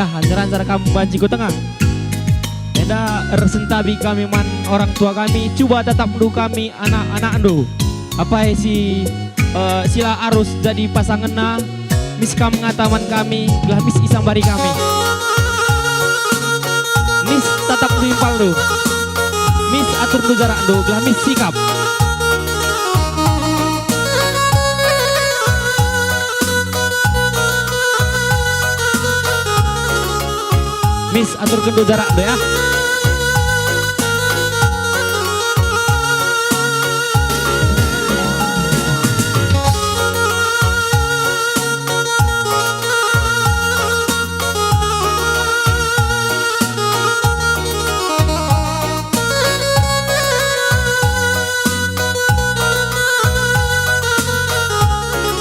ya ancar-ancar kamu banci ko tengah. Eda resentabi kami man orang tua kami, coba tetap du kami anak-anak du. Apa si sila arus jadi pasangan na, miska mengataman kami, gelah mis isang bari kami. Mis tetap du impal du. Mis atur du jarak du, gelah mis sikap. Mis atur kendo jarak do ya.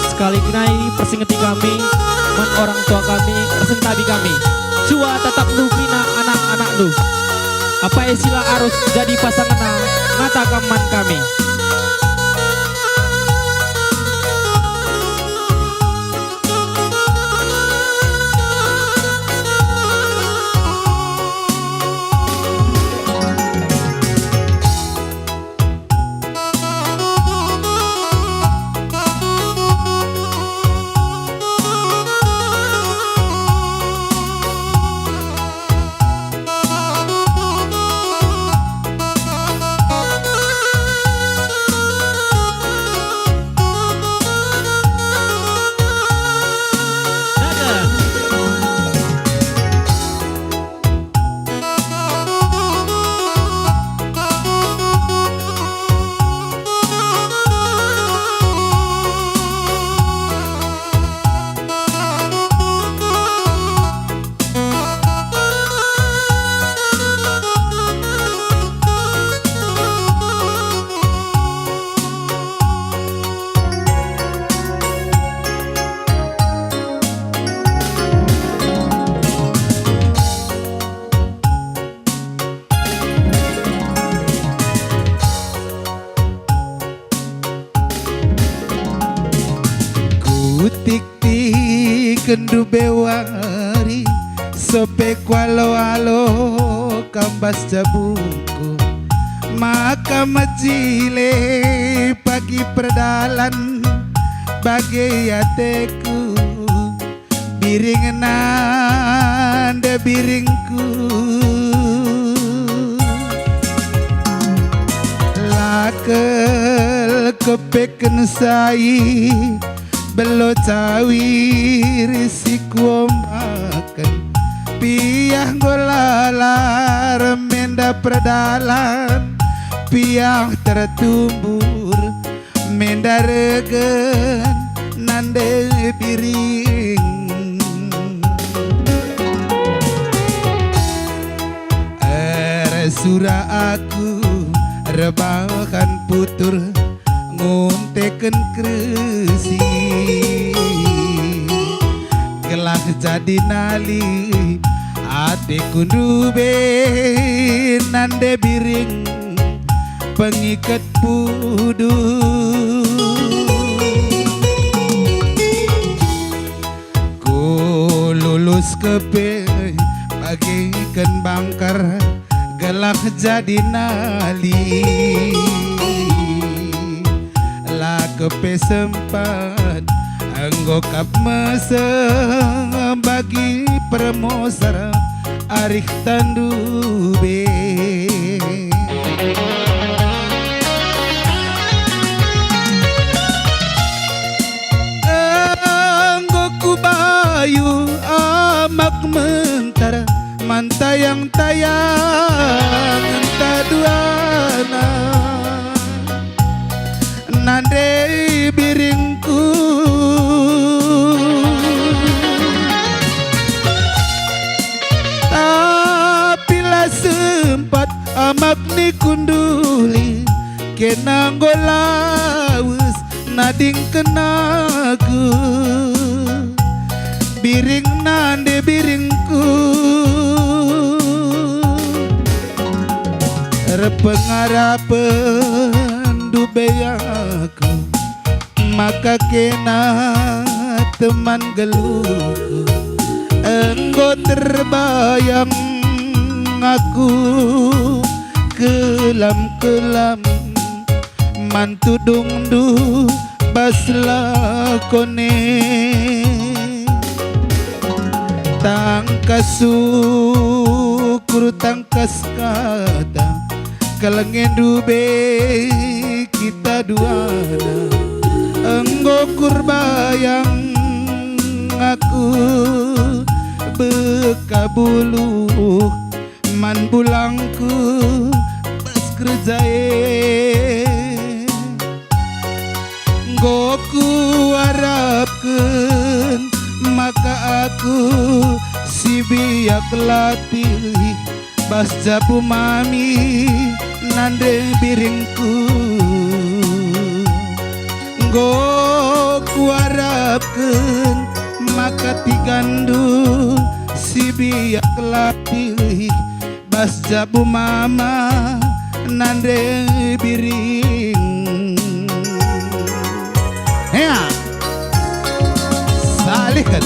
Sekali kenai persingeti kami, man orang tua kami, resentabi kami. Cua tetap du pina anak-anak du. Apa sila arus jadi pasangan mata kaman kami. Kutik-tik kendu bewari sope kwalo-alo kambas jabuku maka majile pagi perdalan bagai yateku biring nanda biringku lakel kepeken sai belo cawir siku makan piah golalar menda perdalan piah tertumbur menda regen nande piring sura aku rebahan putur ngunteken kresi gelah jadi nali ate kundube nande biring pengikat pudu ku lulus kepe bagikan bangkar gelah jadi nali kepe sempat anggokap mesem bagi permosar arif tandube anggoku bayu amak mentara mantayang-tayang taduana nande biringku tapi lah sempat amak ni kunduli kenang golawus nading kenaku biring nande biringku repengarapan dubeyaku maka kena teman geluku enggo terbayang aku kelam-kelam mantu dungdu basla kone tangkas syukur tangkas kata kalengen dube kita duana enggo kurbayang aku bekabulu man bulangku pas kerjae goku harapkeun maka aku si biak latih bas jabu mami nande biringku goku harapkeun maka tigandu si biak latih bas jabu mama nande biring ya salihkan